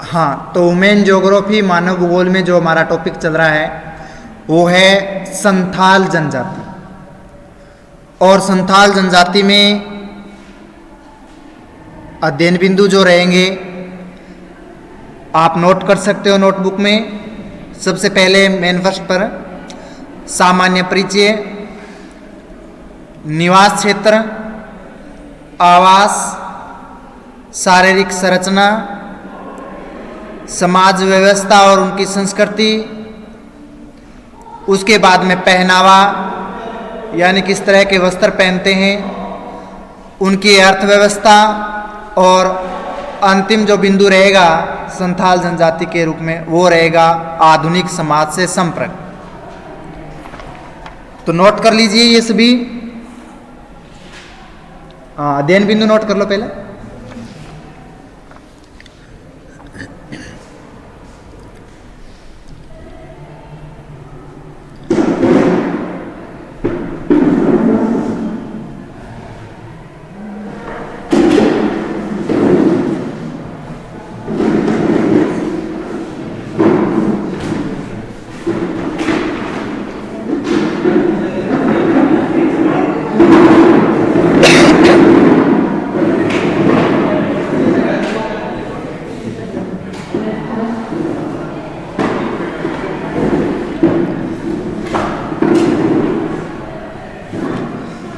हाँ, तो women geography मानव भूगोल में जो हमारा टॉपिक चल रहा है वो है संथाल जनजाति। और संथाल जनजाति में अध्ययन बिंदु जो रहेंगे आप नोट कर सकते हो नोटबुक में। सबसे पहले मेन फर्स्ट पर सामान्य परिचय, निवास क्षेत्र, आवास, शारीरिक संरचना, समाज व्यवस्था और उनकी संस्कृति, उसके बाद में पहनावा यानी किस तरह के वस्त्र पहनते हैं, उनकी अर्थव्यवस्था, और अंतिम जो बिंदु रहेगा संथाल जनजाति के रूप में वो रहेगा आधुनिक समाज से संपर्क। तो नोट कर लीजिए ये सभी अध्ययन बिंदु नोट कर लो पहले।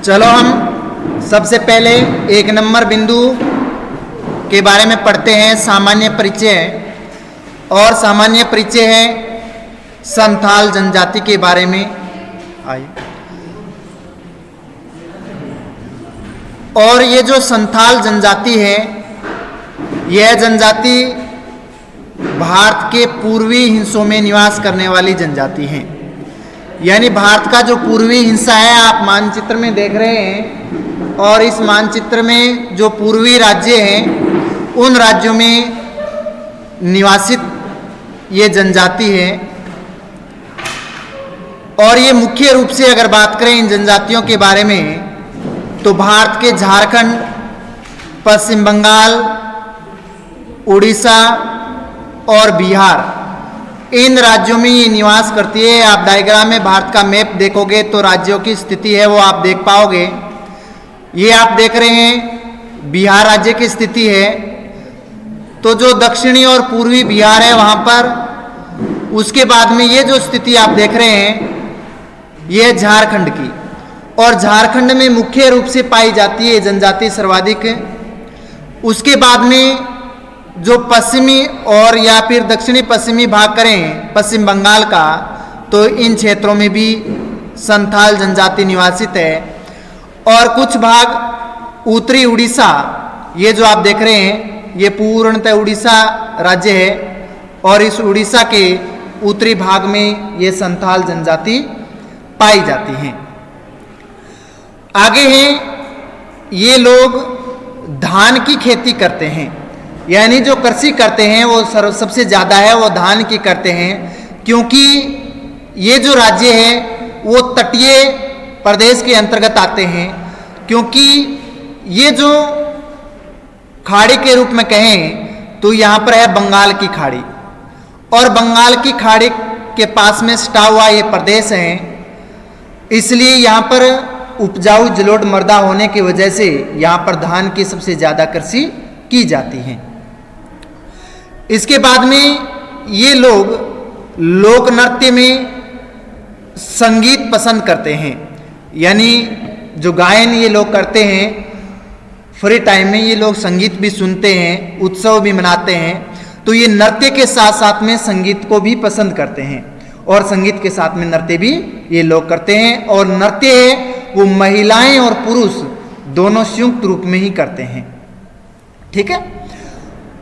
चलो हम सबसे पहले एक नंबर बिंदु के बारे में पढ़ते हैं, सामान्य परिचय। और सामान्य परिचय है संथाल जनजाति के बारे में। आइए, और ये जो संथाल जनजाति है यह जनजाति भारत के पूर्वी हिस्सों में निवास करने वाली जनजाति है। यानी भारत का जो पूर्वी हिस्सा है आप मानचित्र में देख रहे हैं, और इस मानचित्र में जो पूर्वी राज्य हैं उन राज्यों में निवासित ये जनजाति है। और ये मुख्य रूप से अगर बात करें इन जनजातियों के बारे में तो भारत के झारखंड, पश्चिम बंगाल, उड़ीसा और बिहार, इन राज्यों में ये निवास करती है। आप डायग्राम में भारत का मैप देखोगे तो राज्यों की स्थिति है वो आप देख पाओगे। ये आप देख रहे हैं बिहार राज्य की स्थिति है। तो जो दक्षिणी और पूर्वी बिहार है वहाँ पर, उसके बाद में ये जो स्थिति आप देख रहे हैं ये झारखंड की, और झारखंड में मुख्य रूप से पाई जाती है जनजाति सर्वाधिक। उसके बाद में जो पश्चिमी और या फिर दक्षिणी पश्चिमी भाग करें पश्चिम बंगाल का, तो इन क्षेत्रों में भी संथाल जनजाति निवासित है। और कुछ भाग उत्तरी उड़ीसा, ये जो आप देख रहे हैं ये पूर्णतः उड़ीसा राज्य है, और इस उड़ीसा के उत्तरी भाग में ये संथाल जनजाति पाई जाती हैं। आगे हैं ये लोग धान की खेती करते हैं, यानी जो कृषि करते हैं वो सबसे ज़्यादा है वो धान की करते हैं, क्योंकि ये जो राज्य है वो तटीय प्रदेश के अंतर्गत आते हैं। क्योंकि ये जो खाड़ी के रूप में कहें तो यहाँ पर है बंगाल की खाड़ी, और बंगाल की खाड़ी के पास में सटा हुआ ये प्रदेश है, इसलिए यहाँ पर उपजाऊ जलोढ़ मृदा होने की वजह से यहाँ पर धान की सबसे ज़्यादा कृषि की जाती है। इसके बाद में ये लोग लोक नृत्य में संगीत पसंद करते हैं, यानी जो गायन ये लोग करते हैं, फ्री टाइम में ये लोग संगीत भी सुनते हैं, उत्सव भी मनाते हैं। तो ये नृत्य के साथ साथ में संगीत को भी पसंद करते हैं, और संगीत के साथ में नृत्य भी ये लोग करते हैं। और नृत्य है वो महिलाएं और पुरुष दोनों संयुक्त रूप में ही करते हैं। ठीक है।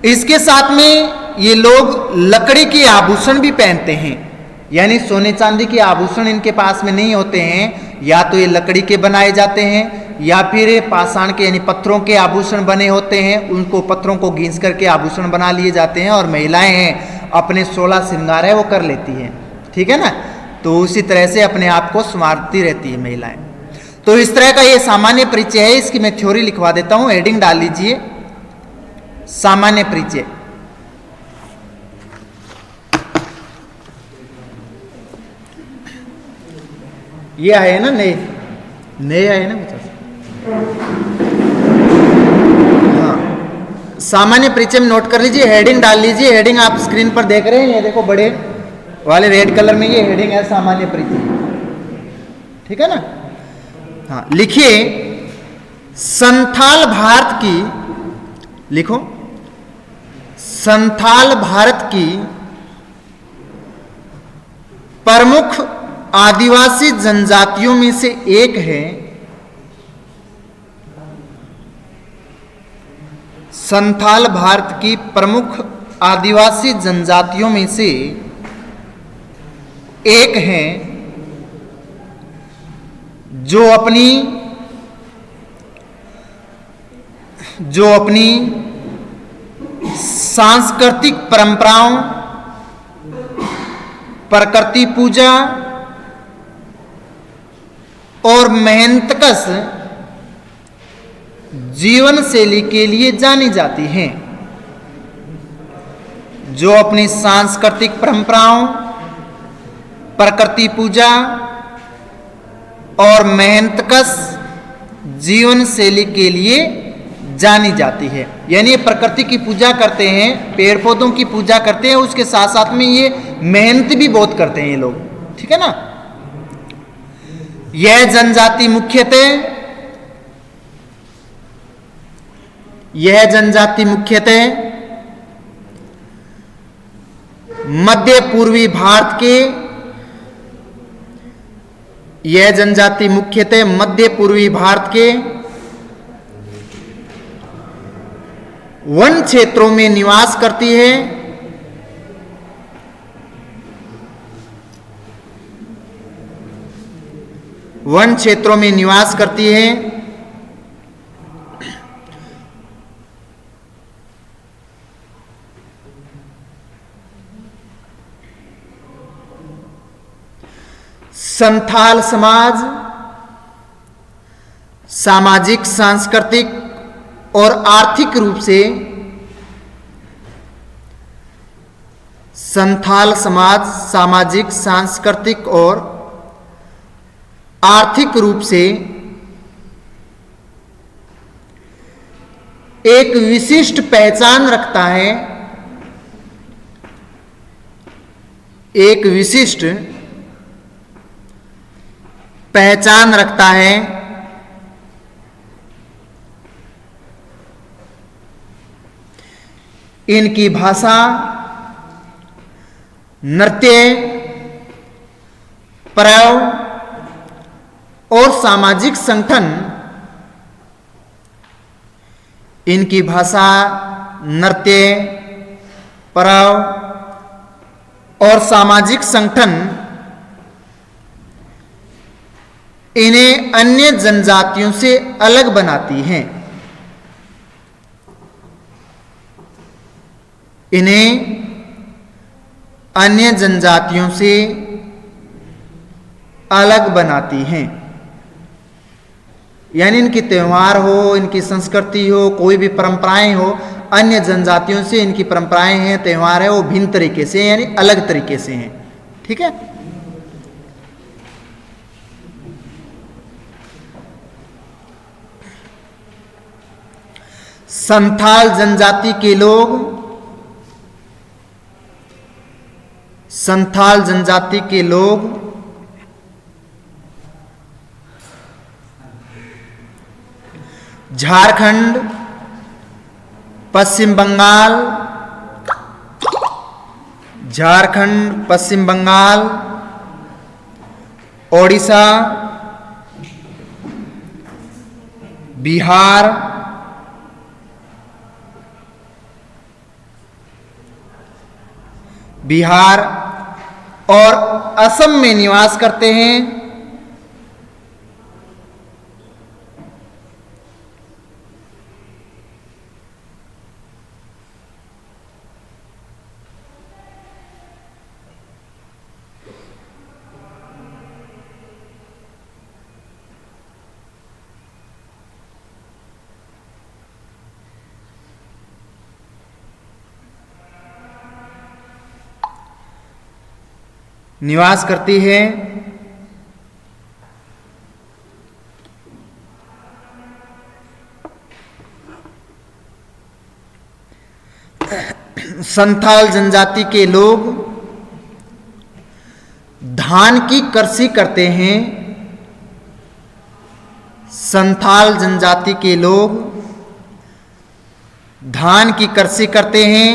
इसके साथ में ये लोग लकड़ी के आभूषण भी पहनते हैं, यानी सोने चांदी के आभूषण इनके पास में नहीं होते हैं, या तो ये लकड़ी के बनाए जाते हैं या फिर पाषाण के यानी पत्थरों के आभूषण बने होते हैं, उनको पत्थरों को घिस करके आभूषण बना लिए जाते हैं। और महिलाएं हैं अपने 16 श्रृंगार है वो कर लेती हैं। ठीक है ना। तो उसी तरह से अपने आप को संवारती रहती है महिलाएं। तो इस तरह का ये सामान्य परिचय है। इसकी मैं थ्योरी लिखवा देता हूं, हेडिंग डाल लीजिए सामान्य परिचय। ये आए ना नए, नए आए ना बच्चा। हाँ, सामान्य परिचय में नोट कर लीजिए, हेडिंग डाल लीजिए। हेडिंग आप स्क्रीन पर देख रहे हैं, ये देखो बड़े वाले रेड कलर में ये हेडिंग है, सामान्य परिचय। ठीक है ना। हाँ, लिखिए संथाल भारत की, लिखो संथाल भारत की प्रमुख आदिवासी जनजातियों में से एक है। संथाल भारत की प्रमुख आदिवासी जनजातियों में से एक है जो अपनी सांस्कृतिक परंपराओं, प्रकृति पूजा और मेहनतकश जीवन शैली के लिए जानी जाती हैं। जो अपनी सांस्कृतिक परंपराओं, प्रकृति पूजा और मेहनतकश जीवन शैली के लिए जानी जाती है। यानी प्रकृति की पूजा करते हैं, पेड़ पौधों की पूजा करते हैं, उसके साथ साथ में ये मेहनत भी बहुत करते हैं ये लोग। ठीक है ना। यह जनजाति मुख्यतः मध्य पूर्वी भारत के, यह जनजाति मुख्यतः मध्य पूर्वी भारत के वन क्षेत्रों में निवास करती है। वन क्षेत्रों में निवास करती है। संथाल समाज सामाजिक, सांस्कृतिक और आर्थिक रूप से, संथाल समाज सामाजिक, सांस्कृतिक और आर्थिक रूप से एक विशिष्ट पहचान रखता है। एक विशिष्ट पहचान रखता है। इनकी भाषा, नृत्य, पर्व और सामाजिक संगठन, इनकी भाषा, नृत्य, पर्व और सामाजिक संगठन इन्हें अन्य जनजातियों से अलग बनाती हैं। इन्हें अन्य जनजातियों से अलग बनाती हैं। यानी इनकी त्यौहार हो, इनकी संस्कृति हो, कोई भी परंपराएं हो, अन्य जनजातियों से इनकी परंपराएं हैं, त्यौहार है, वो भिन्न तरीके से यानी अलग तरीके से हैं। ठीक है। संथाल जनजाति के लोग, संथाल जनजाति के लोग झारखंड, पश्चिम बंगाल, झारखंड, पश्चिम बंगाल, ओडिशा, बिहार, बिहार और असम में निवास करते हैं। निवास करती है। संथाल जनजाति के लोग धान की कृषि करते हैं। संथाल जनजाति के लोग धान की कृषि करते हैं।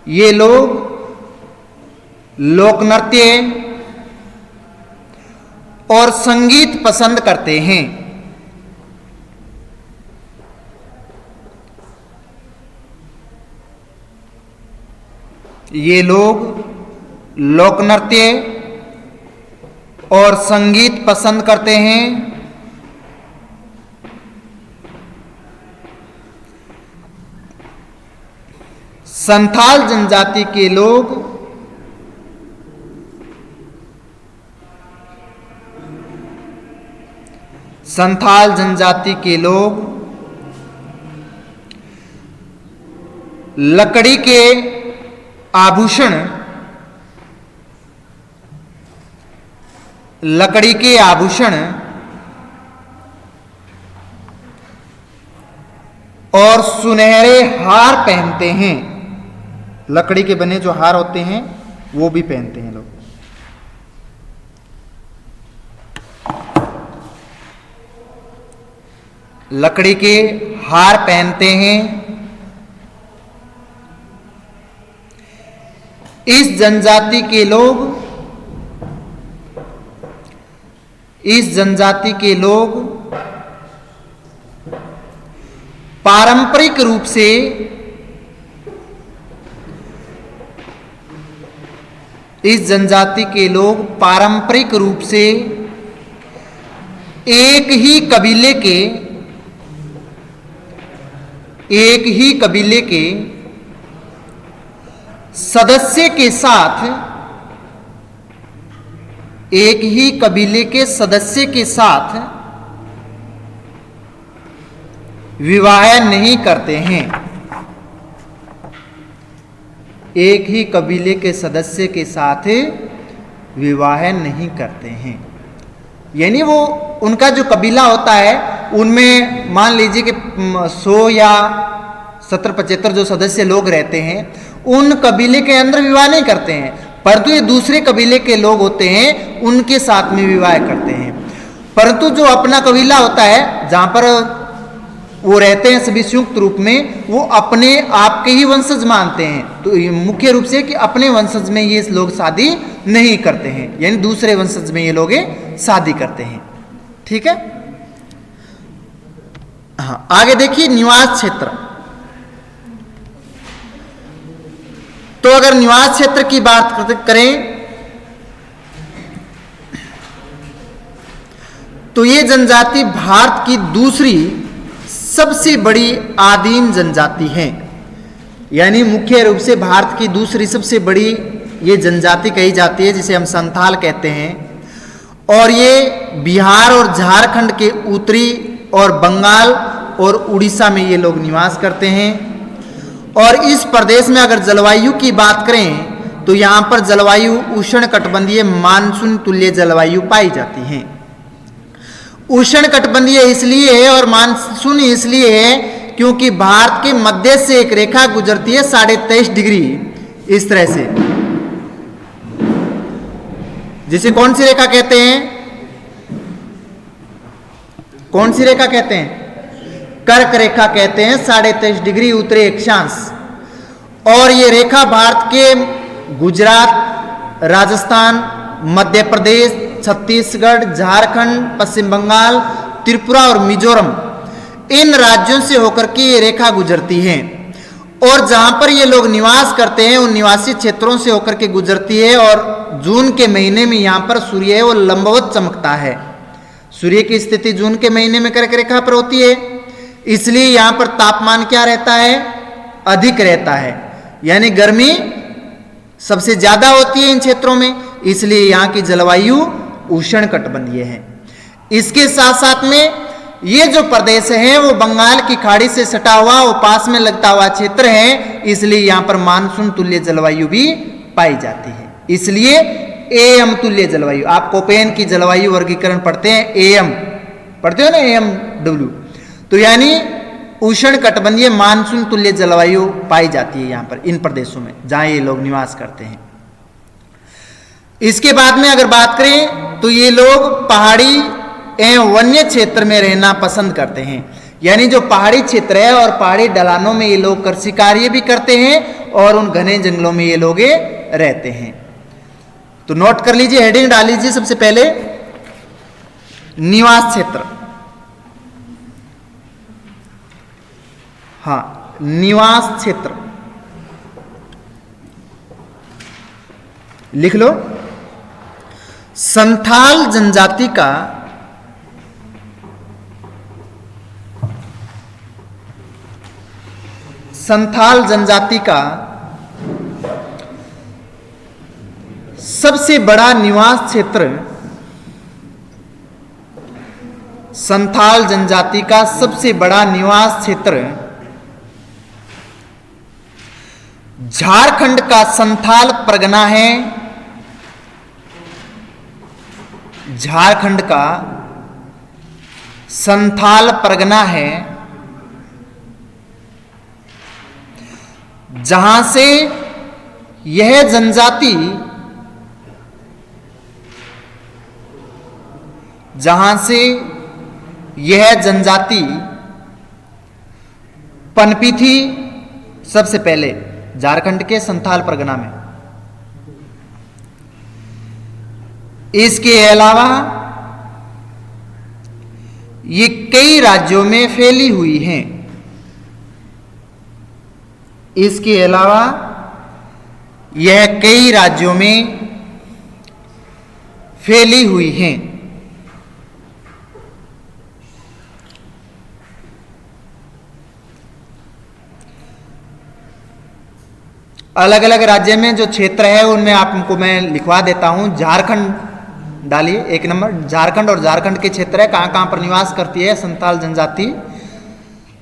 ये लोग लोक नृत्य और संगीत पसंद करते हैं। ये लोग लोक नृत्य और संगीत पसंद करते हैं। संथाल जनजाति के लोग संथाल जनजाति के लोग लकड़ी के आभूषण और सुनहरे हार पहनते हैं। लकड़ी के बने जो हार होते हैं वो भी पहनते हैं लोग। लकड़ी के हार पहनते हैं। इस जनजाति के लोग पारंपरिक रूप से एक ही कबीले के सदस्य के साथ विवाह नहीं करते हैं। एक ही कबीले के सदस्य के साथ विवाह नहीं करते हैं। यानी वो उनका जो कबीला होता है उनमें मान लीजिए कि 100 या 70-75 जो सदस्य लोग रहते हैं, उन कबीले के अंदर विवाह नहीं करते हैं, परंतु ये दूसरे कबीले के लोग होते हैं उनके साथ में विवाह करते हैं। परंतु जो अपना कबीला होता है जहां पर वो रहते हैं सभी संयुक्त रूप में, वो अपने आप के ही वंशज मानते हैं। तो मुख्य रूप से कि अपने वंशज में ये लोग शादी नहीं करते हैं, यानी दूसरे वंशज में ये लोग शादी करते हैं। ठीक है। हाँ, आगे देखिए निवास क्षेत्र। तो अगर निवास क्षेत्र की बात करें तो ये जनजाति भारत की दूसरी सबसे बड़ी आदिम जनजाति है। यानी मुख्य रूप से भारत की दूसरी सबसे बड़ी ये जनजाति कही जाती है, जिसे हम संथाल कहते हैं। और ये बिहार और झारखंड के उत्तरी और बंगाल और उड़ीसा में ये लोग निवास करते हैं। और इस प्रदेश में अगर जलवायु की बात करें तो यहाँ पर जलवायु उष्णकटिबंधीय मानसून तुल्य जलवायु पाई जाती है। उष्णकटिबंधीय इसलिए है और मानसून इसलिए है क्योंकि भारत के मध्य से एक रेखा गुजरती है 23.5 डिग्री इस तरह से, जिसे कौन सी रेखा कहते हैं? कौन सी रेखा कहते हैं? कर्क रेखा कहते हैं, 23.5 डिग्री उत्तरी अक्षांश। और ये रेखा भारत के गुजरात, राजस्थान, मध्य प्रदेश, छत्तीसगढ़, झारखंड, पश्चिम बंगाल, त्रिपुरा और मिजोरम, इन राज्यों से होकर के ये रेखा गुजरती है। और जहां पर ये लोग निवास करते हैं उन निवासी क्षेत्रों से होकर के गुजरती है। और जून के महीने में यहाँ पर सूर्य है वो लंबवत चमकता है। सूर्य की स्थिति जून के महीने में कर्क रेखा पर होती है, इसलिए यहाँ पर तापमान क्या रहता है? अधिक रहता है, यानी गर्मी सबसे ज्यादा होती है इन क्षेत्रों में, इसलिए यहाँ की जलवायु उष्णकटिबंधीय है। इसके साथ साथ में ये जो प्रदेश है वो बंगाल की खाड़ी से सटा हुआ, वो पास में लगता हुआ क्षेत्र है, इसलिए यहाँ पर मानसून तुल्य जलवायु भी पाई जाती है। इसलिए एएम तुल्य जलवायु, आप कोपेन की जलवायु वर्गीकरण पढ़ते हैं, एएम पढ़ते हो ना AMW। तो यानी उष्ण कटिबंधीय मानसून तुल्य जलवायु पाई जाती है यहाँ पर इन प्रदेशों में जहां ये लोग निवास करते हैं। इसके बाद में अगर बात करें तो ये लोग पहाड़ी एवं वन्य क्षेत्र में रहना पसंद करते हैं। यानी जो पहाड़ी क्षेत्र है और पहाड़ी ढलानों में ये लोग कृषि कार्य भी करते हैं और उन घने जंगलों में ये लोग रहते हैं। तो नोट कर लीजिए, हेडिंग डाल लीजिए सबसे पहले निवास क्षेत्र। हाँ, निवास क्षेत्र लिख लो। संथाल जनजाति का सबसे बड़ा निवास क्षेत्र, संथाल जनजाति का सबसे बड़ा निवास क्षेत्र झारखंड का संथाल परगना है। झारखंड का संथाल परगना है, जहां से यह जनजाति पनपी थी सबसे पहले झारखंड के संथाल परगना में। इसके अलावा ये कई राज्यों में फैली हुई हैं। इसके अलावा यह कई राज्यों में फैली हुई हैं। अलग अलग राज्य में जो क्षेत्र है उनमें आपको मैं लिखवा देता हूं। झारखंड डालिए 1 नंबर, झारखंड और झारखंड के क्षेत्र है कहां कहां पर निवास करती है संथाल जनजाति।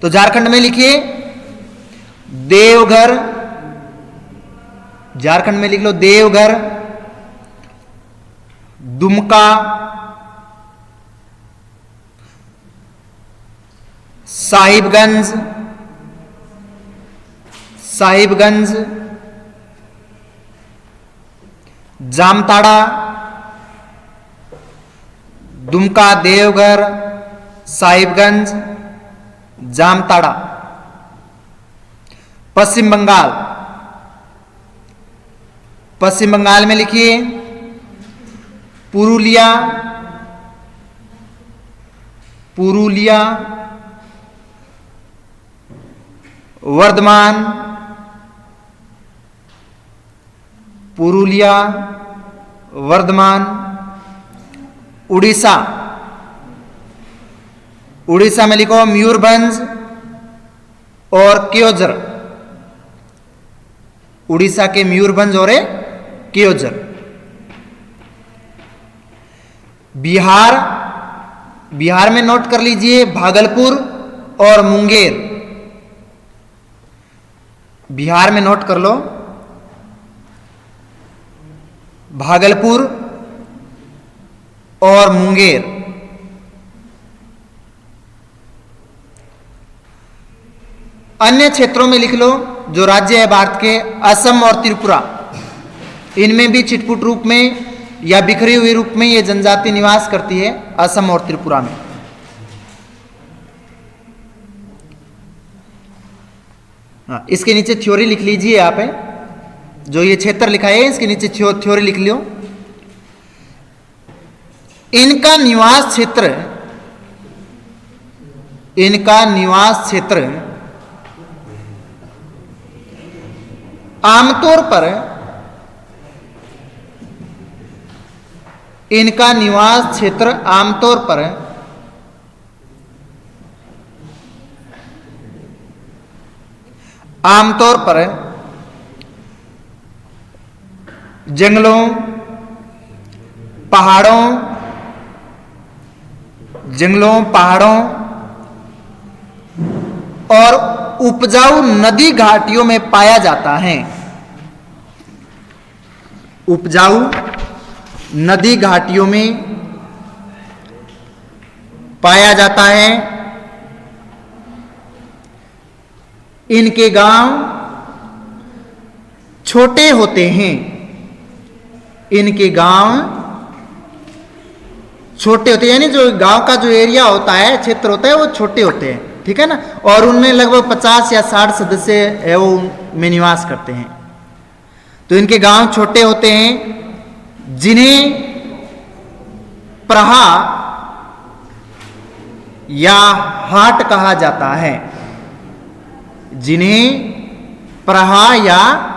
तो झारखंड में लिखिए देवघर, झारखंड में लिख लो देवघर, दुमका, साहिबगंज, जामताड़ा, दुमका, देवघर, साहिबगंज, जामताड़ा। पश्चिम बंगाल में लिखिए पुरुलिया, वर्धमान, उड़ीसा में लिखो मयूरभंज और केओझर। उड़ीसा के मयूरभंज और केओझर। बिहार में नोट कर लीजिए भागलपुर और मुंगेर। बिहार में नोट कर लो भागलपुर और मुंगेर। अन्य क्षेत्रों में लिख लो जो राज्य है भारत के असम और त्रिपुरा, इनमें भी छिटपुट रूप में या बिखरी हुई रूप में ये जनजाति निवास करती है असम और त्रिपुरा में। इसके नीचे थ्योरी लिख लीजिए आप, जो ये क्षेत्र लिखा है इसके नीचे थ्योरी लिख लियो। इनका निवास क्षेत्र आमतौर पर जंगलों, पहाड़ों और उपजाऊ नदी घाटियों में पाया जाता है। उपजाऊ नदी घाटियों में पाया जाता है। इनके गांव छोटे होते हैं। इनके गांव छोटे होते हैं, यानी जो गांव का जो एरिया होता है, क्षेत्र होता है, वो छोटे होते हैं, ठीक है ना। और उनमें लगभग 50 या 60 सदस्य है वो में निवास करते हैं। तो इनके गांव छोटे होते हैं, जिन्हें प्रहा या हाट कहा जाता है। जिन्हें प्रहा या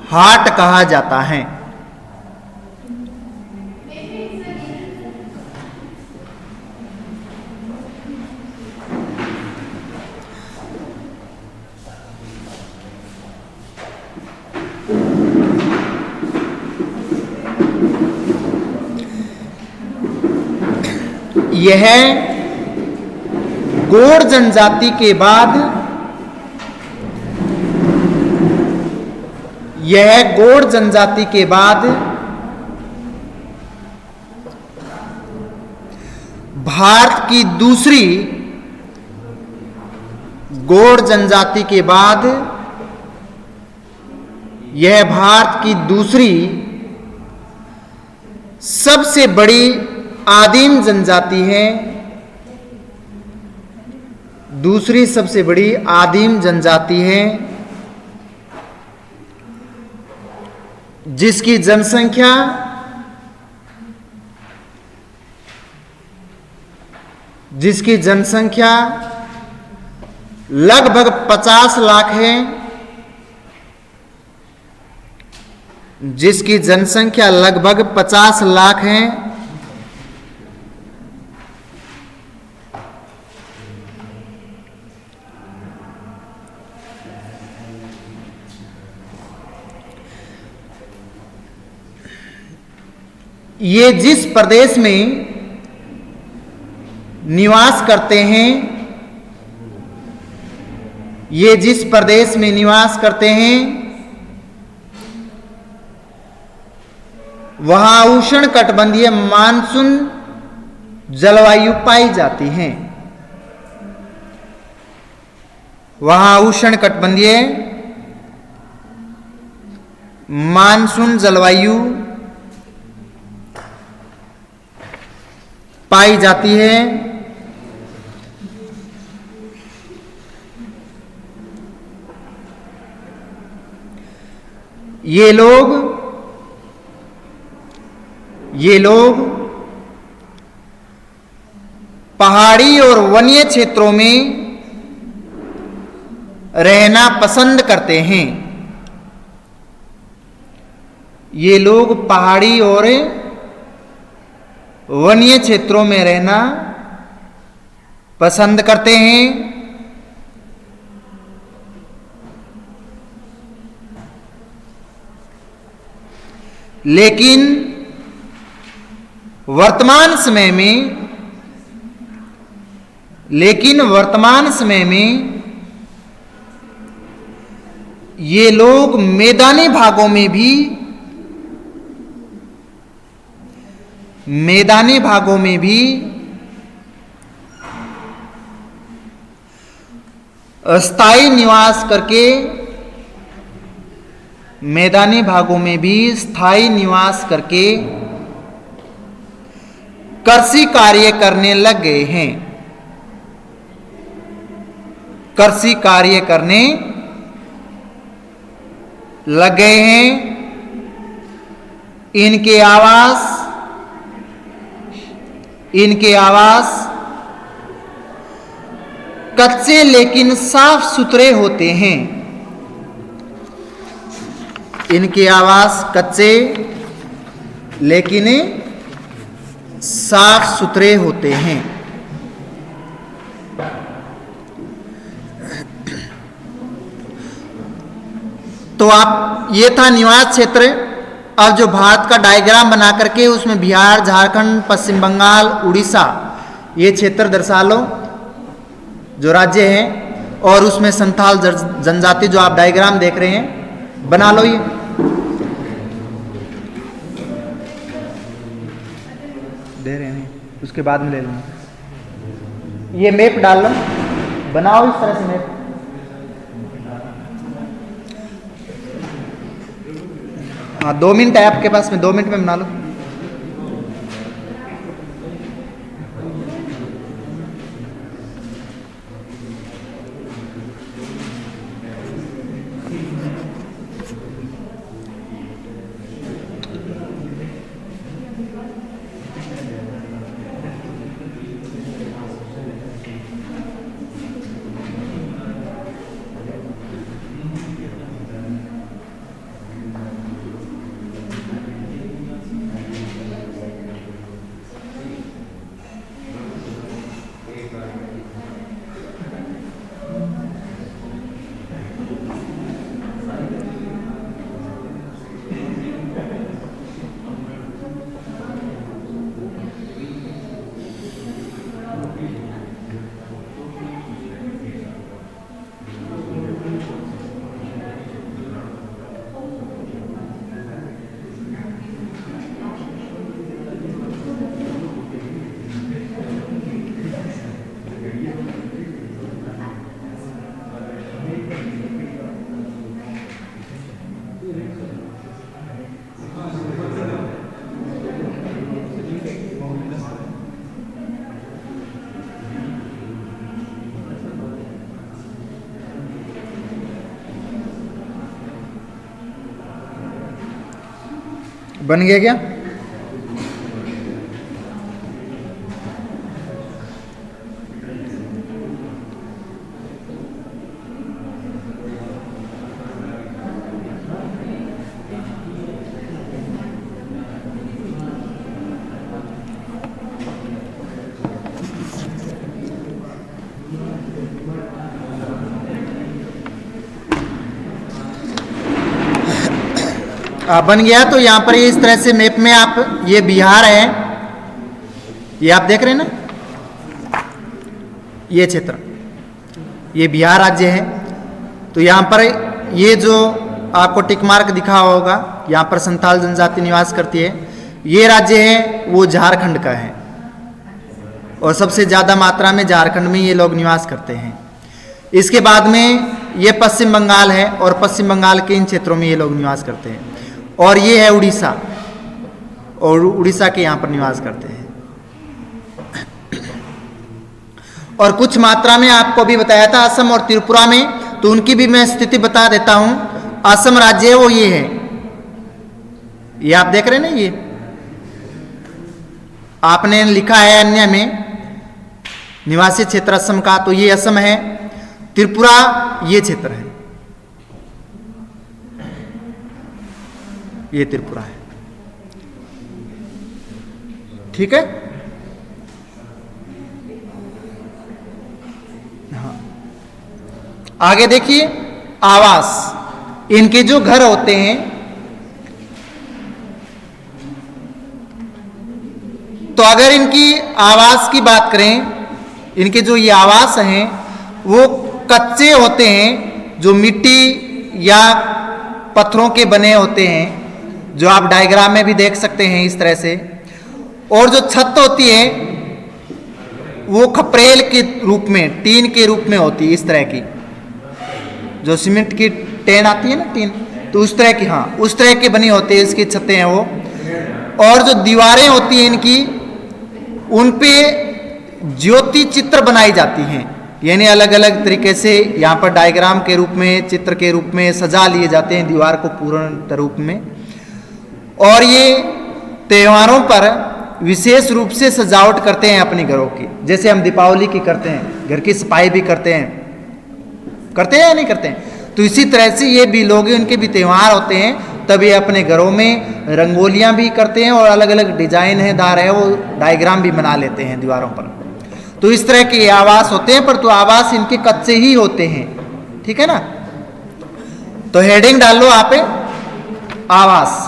हाट कहा जाता है। यह गोंड जनजाति के बाद भारत की दूसरी गोंड जनजाति के बाद यह भारत की दूसरी सबसे बड़ी आदिम जनजाति है। दूसरी सबसे बड़ी आदिम जनजाति है, जिसकी जनसंख्या लगभग 50 लाख है। जिसकी जनसंख्या लगभग 50 लाख है। ये जिस प्रदेश में निवास करते हैं, वहां उष्णकटिबंधीय मानसून जलवायु पाई जाती है। वहां उष्णकटिबंधीय मानसून जलवायु पाई जाती है। ये लोग पहाड़ी और वन्य क्षेत्रों में रहना पसंद करते हैं। ये लोग पहाड़ी और वन्य क्षेत्रों में रहना पसंद करते हैं। लेकिन वर्तमान समय में ये लोग मैदानी भागों में भी स्थायी निवास करके कृषि कार्य करने लग गए हैं। इनके आवास कच्चे लेकिन साफ सुथरे होते हैं। इनके आवास कच्चे लेकिन साफ सुथरे होते हैं। तो आप, ये था निवास क्षेत्र। अब जो भारत का डायग्राम बना करके उसमें बिहार, झारखंड, पश्चिम बंगाल, उड़ीसा ये क्षेत्र दर्शा लो, जो राज्य हैं, और उसमें संथाल जनजाति जो आप डायग्राम देख रहे हैं बना लो। ये दे रहे हैं, उसके बाद में ले लूँगा। ये मैप डाल लो, बनाओ इस तरह से मैप। हाँ 2 मिनट है आपके पास में, 2 मिनट में बना लो। बन गया क्या? बन गया। तो यहाँ पर इस तरह से मैप में आप, ये बिहार है, ये आप देख रहे हैं ना, ये क्षेत्र, ये बिहार राज्य है। तो यहाँ पर ये जो आपको टिक मार्क दिखा होगा, यहाँ पर संथाल जनजाति निवास करती है। ये राज्य है वो झारखंड का है, और सबसे ज़्यादा मात्रा में झारखंड में ये लोग निवास करते हैं। इसके बाद में ये पश्चिम बंगाल है, और पश्चिम बंगाल के इन क्षेत्रों में ये लोग निवास करते हैं। और ये है उड़ीसा, और उड़ीसा के यहाँ पर निवास करते हैं। और कुछ मात्रा में आपको भी बताया था असम और त्रिपुरा में, तो उनकी भी मैं स्थिति बता देता हूँ। असम राज्य है वो ये है, ये आप देख रहे हैं ना, ये आपने लिखा है अन्य में निवासी क्षेत्र असम का, तो ये असम है। त्रिपुरा ये क्षेत्र है, ये त्रिपुरा है। ठीक है, हाँ। आगे देखिए, आवास, इनके जो घर होते हैं, तो अगर इनकी आवास की बात करें, इनके जो ये आवास हैं वो कच्चे होते हैं, जो मिट्टी या पत्थरों के बने होते हैं, जो आप डायग्राम में भी देख सकते हैं इस तरह से। और जो छत होती है वो खपरेल के रूप में, टीन के रूप में होती है, इस तरह की, जो सीमेंट की टेन आती है ना, टीन, तो उस तरह की, हाँ उस तरह की बनी होती है इसकी छतें हैं वो। और जो दीवारें होती हैं इनकी, उन पे ज्योति चित्र बनाई जाती हैं, यानी अलग अलग तरीके से यहाँ पर डायग्राम के रूप में, चित्र के रूप में सजा लिए जाते हैं दीवार को पूर्ण रूप में। और ये त्योहारों पर विशेष रूप से सजावट करते हैं अपने घरों की, जैसे हम दीपावली की करते हैं, घर की सफाई भी करते हैं या नहीं करते हैं। तो इसी तरह से ये भी लोग, उनके भी त्यौहार होते हैं, तब ये अपने घरों में रंगोलियां भी करते हैं, और अलग अलग डिजाइन है, दार है, वो डायग्राम भी बना लेते हैं दीवारों पर। तो इस तरह के आवास होते हैं, पर तो आवास इनके कच्चे ही होते हैं। ठीक है ना, तो हेडिंग डाल लो आप, आवास।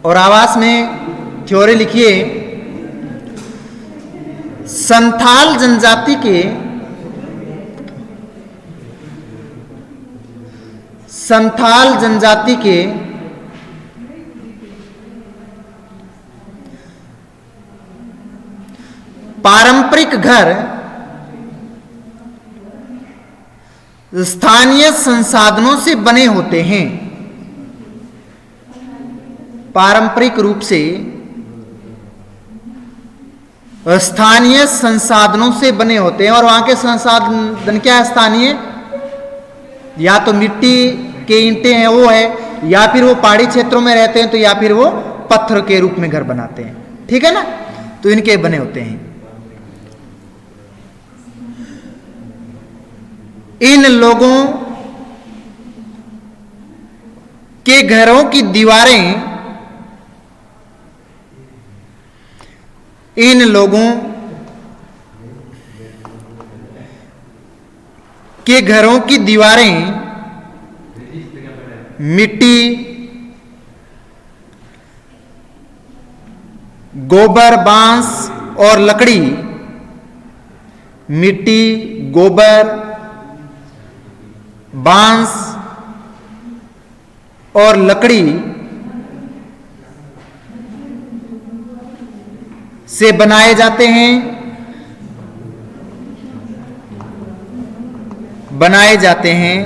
और आवास में थ्योरी लिखिए, संथाल जनजाति के संथाल जनजाति के पारंपरिक घर स्थानीय संसाधनों से बने होते हैं। पारंपरिक रूप से स्थानीय संसाधनों से बने होते हैं। और वहां के संसाधन क्या है? स्थानीय, या तो मिट्टी के ईंटें हैं वो है, या फिर वो पहाड़ी क्षेत्रों में रहते हैं तो या फिर वो पत्थर के रूप में घर बनाते हैं। ठीक है ना? तो इनके बने होते हैं। इन लोगों के घरों की दीवारें, इन लोगों के घरों की दीवारें मिट्टी, गोबर, बांस और लकड़ी, मिट्टी, गोबर, बांस और लकड़ी से बनाए जाते हैं, बनाए जाते हैं।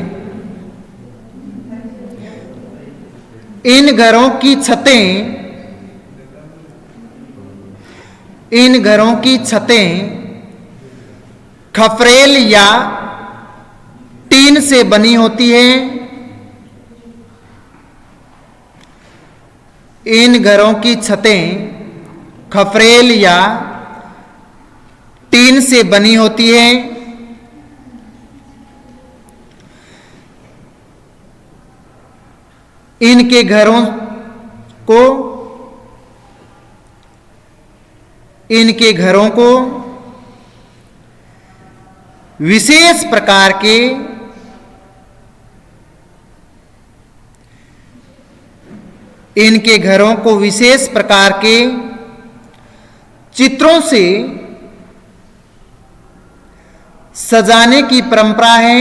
इन घरों की छतें, इन घरों की छतें खपरेल या टीन से बनी होती है। इन घरों की छतें खपरेल या टीन से बनी होती है। इनके घरों को, इनके घरों को विशेष प्रकार के इनके घरों को विशेष प्रकार के चित्रों से सजाने की परंपरा है।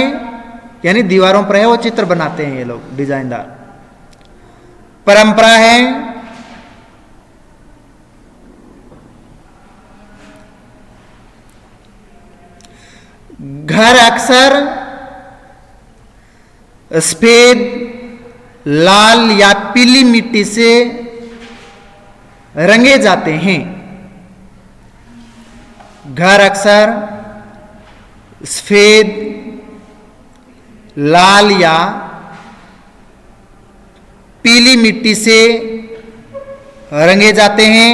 यानी दीवारों पर है वो चित्र बनाते हैं ये लोग, डिजाइनदार, परंपरा है। घर अक्सर सफेद, लाल या पीली मिट्टी से रंगे जाते हैं। घर अक्सर सफेद, लाल या पीली मिट्टी से रंगे जाते हैं।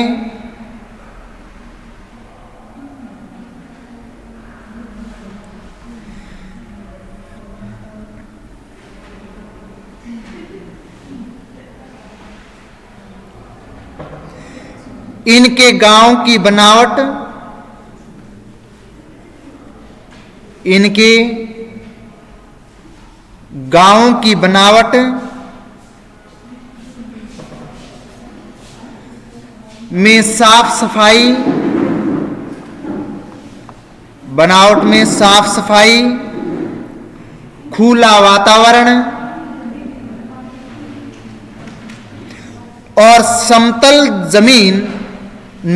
इनके गांव की बनावट, इनके गांवों की बनावट में साफ सफाई, बनावट में साफ सफाई, खुला वातावरण और समतल जमीन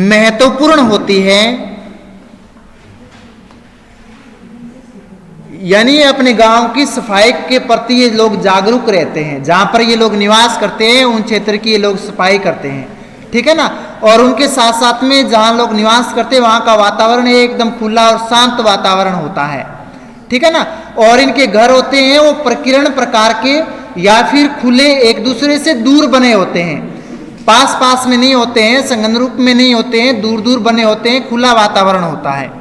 महत्वपूर्ण होती है। यानी अपने गांव की सफाई के प्रति ये लोग जागरूक रहते हैं। जहां पर ये लोग निवास करते हैं उन क्षेत्र की ये लोग सफाई करते हैं। ठीक है ना? और उनके साथ साथ में जहां लोग निवास करते हैं वहां का वातावरण एकदम खुला और शांत वातावरण होता है। ठीक है ना? और इनके घर होते हैं वो प्रकीर्ण प्रकार के या फिर खुले, एक दूसरे से दूर बने होते हैं, पास पास में नहीं होते हैं, संगन रूप में नहीं होते हैं, दूर दूर बने होते हैं, खुला वातावरण होता है।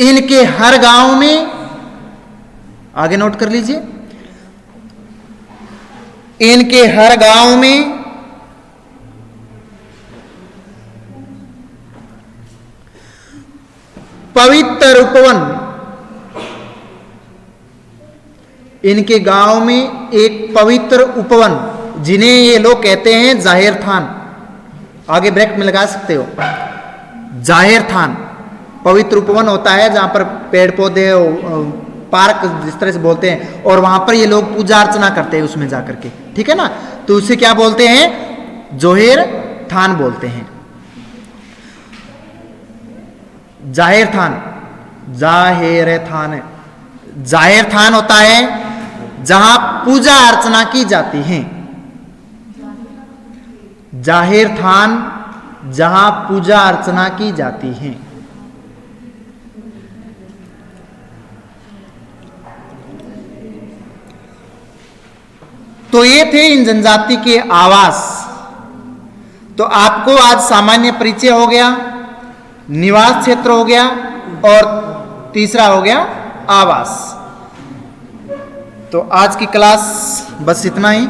इनके हर गांव में, आगे नोट कर लीजिए, इनके हर गांव में पवित्र उपवन, इनके गांव में एक पवित्र उपवन जिन्हें ये लोग कहते हैं जाहिर थान, आगे ब्रैकेट में लगा सकते हो, जाहिर थान, पवित्र उपवन होता है जहाँ पर पेड़ पौधे, पार्क जिस तरह से बोलते हैं, और वहां पर ये लोग पूजा अर्चना करते हैं उसमें जाकर के, ठीक है ना। तो उसे क्या बोलते हैं? जोहेर थान बोलते हैं। जाहिर थान, जाहिर थान, जाहिर थान होता है जहां पूजा अर्चना की जाती है। जाहिर थान जहां पूजा अर्चना की जाती है। तो ये थे इन जनजाति के आवास। तो आपको आज सामान्य परिचय हो गया, निवास क्षेत्र हो गया, और तीसरा हो गया आवास। तो आज की क्लास बस इतना ही।